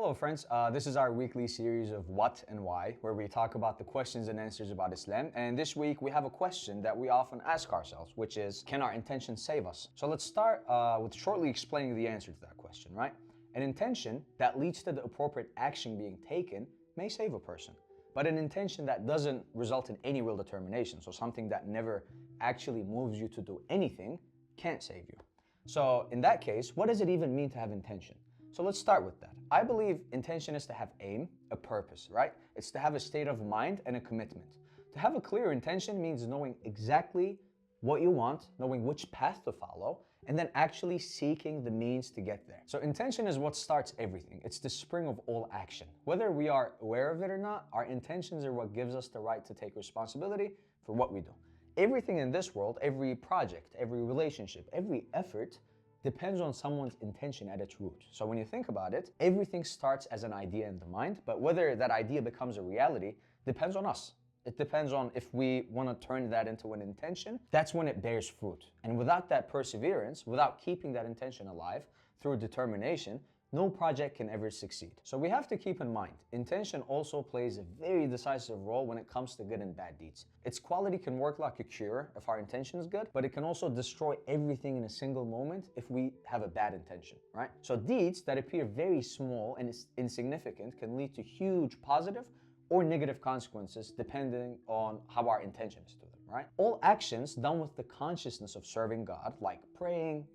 Hello friends, this is our weekly series of What and Why, where we talk about the questions and answers about Islam. And this week we have a question that we often ask ourselves, which is, can our intention save us? So let's start with shortly explaining the answer to that question, right? An intention that leads to the appropriate action being taken may save a person. But an intention that doesn't result in any real determination, so something that never actually moves you to do anything, can't save you. So in that case, what does it even mean to have intention? So let's start with that. I believe intention is to have aim, a purpose, right? It's to have a state of mind and a commitment. To have a clear intention means knowing exactly what you want, knowing which path to follow, and then actually seeking the means to get there. So intention is what starts everything. It's the spring of all action. Whether we are aware of it or not, our intentions are what gives us the right to take responsibility for what we do. Everything in this world, every project, every relationship, every effort depends on someone's intention at its root. So when you think about it, everything starts as an idea in the mind, but whether that idea becomes a reality depends on us. It depends on if we want to turn that into an intention. That's when it bears fruit. And without that perseverance, without keeping that intention alive through determination, no project can ever succeed. So we have to keep in mind, intention also plays a very decisive role when it comes to good and bad deeds. Its quality can work like a cure if our intention is good, but it can also destroy everything in a single moment if we have a bad intention, right? So deeds that appear very small and insignificant can lead to huge positive or negative consequences depending on how our intention is to them, right? All actions done with the consciousness of serving God, like praying,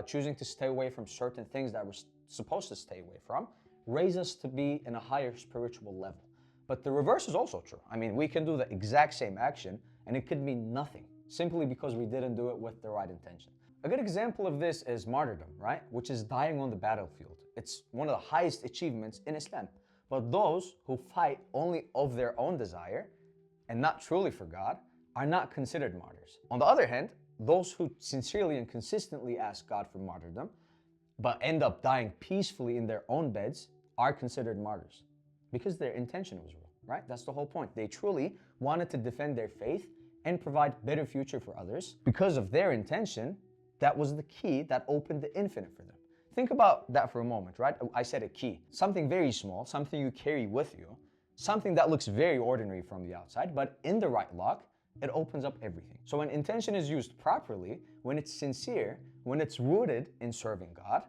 choosing to stay away from certain things that we're supposed to stay away from, raise us to be in a higher spiritual level. But the reverse is also true. I mean, we can do the exact same action and it could mean nothing simply because we didn't do it with the right intention. A good example of this is martyrdom, right? Which is dying on the battlefield. It's one of the highest achievements in Islam. But those who fight only of their own desire and not truly for God are not considered martyrs. On the other hand, those who sincerely and consistently ask God for martyrdom but end up dying peacefully in their own beds are considered martyrs because their intention was real, right? That's the whole point. They truly wanted to defend their faith and provide a better future for others. Because of their intention, that was the key that opened the infinite for them. Think about that for a moment, right? I said a key, something very small, something you carry with you, something that looks very ordinary from the outside, but in the right lock, it opens up everything. So when intention is used properly, when it's sincere, when it's rooted in serving God,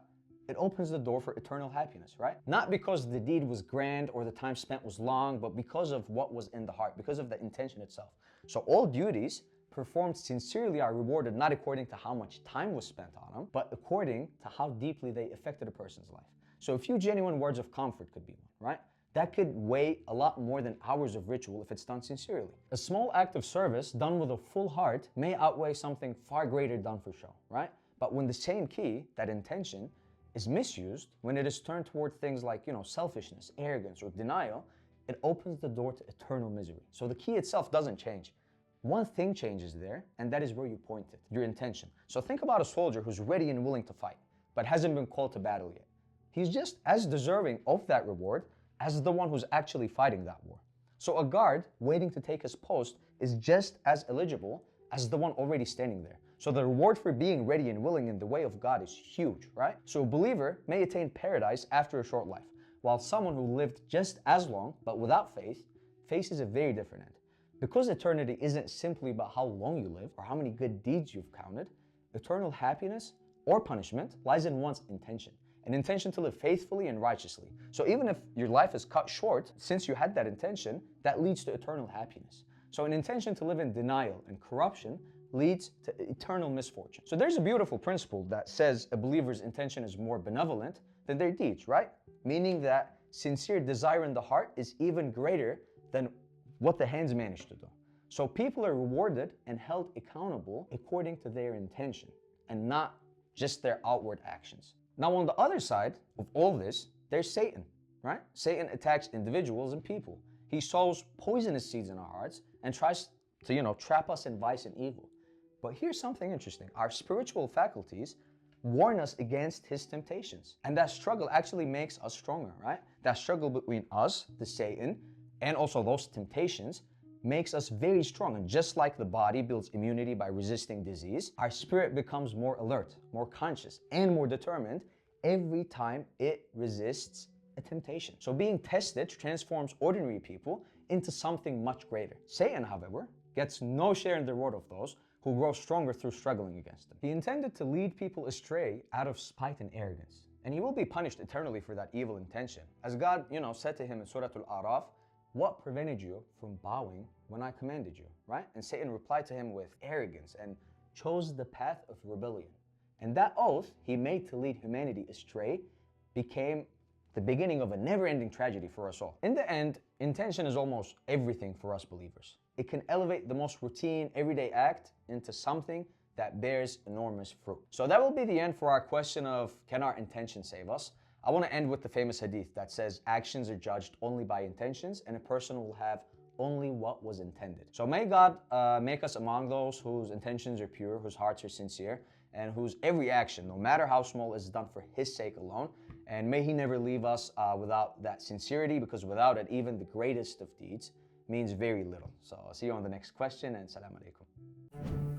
it opens the door for eternal happiness, right? Not because the deed was grand or the time spent was long, but because of what was in the heart, because of the intention itself. So all duties performed sincerely are rewarded not according to how much time was spent on them, but according to how deeply they affected a person's life. So a few genuine words of comfort could be one, right? That could weigh a lot more than hours of ritual if it's done sincerely. A small act of service done with a full heart may outweigh something far greater done for show, right? But when the same key, that intention, is misused, when it is turned toward things like, selfishness, arrogance, or denial, it opens the door to eternal misery. So the key itself doesn't change. One thing changes there, and that is where you point it, your intention. So think about a soldier who's ready and willing to fight, but hasn't been called to battle yet. He's just as deserving of that reward as the one who's actually fighting that war. So a guard waiting to take his post is just as eligible as the one already standing there. So the reward for being ready and willing in the way of God is huge, right? So a believer may attain paradise after a short life, while someone who lived just as long but without faith faces a very different end. Because eternity isn't simply about how long you live or how many good deeds you've counted, eternal happiness or punishment lies in one's intention. An intention to live faithfully and righteously. So even if your life is cut short, since you had that intention, that leads to eternal happiness. So an intention to live in denial and corruption leads to eternal misfortune. So there's a beautiful principle that says a believer's intention is more benevolent than their deeds, right? Meaning that sincere desire in the heart is even greater than what the hands manage to do. So people are rewarded and held accountable according to their intention and not just their outward actions. Now, on the other side of all this, there's Satan, right? Satan attacks individuals and people. He sows poisonous seeds in our hearts and tries to, trap us in vice and evil. But here's something interesting. Our spiritual faculties warn us against his temptations. And that struggle actually makes us stronger, right? That struggle between us, the Satan, and also those temptations makes us very strong. And just like the body builds immunity by resisting disease, our spirit becomes more alert, more conscious, and more determined every time it resists a temptation. So being tested transforms ordinary people into something much greater. Satan, however, gets no share in the reward of those who grow stronger through struggling against them. He intended to lead people astray out of spite and arrogance, and he will be punished eternally for that evil intention. As God, said to him in Surah Al-A'raf, "What prevented you from bowing when I commanded you?" Right? And Satan replied to him with arrogance and chose the path of rebellion. And that oath he made to lead humanity astray became the beginning of a never-ending tragedy for us all. In the end, intention is almost everything for us believers. It can elevate the most routine, everyday act into something that bears enormous fruit. So that will be the end for our question of, can our intention save us? I want to end with the famous hadith that says actions are judged only by intentions, and a person will have only what was intended. So may God make us among those whose intentions are pure, whose hearts are sincere, and whose every action, no matter how small, is done for His sake alone. And may He never leave us without that sincerity, because without it, even the greatest of deeds means very little. So I'll see you on the next question, and Assalamu alaikum.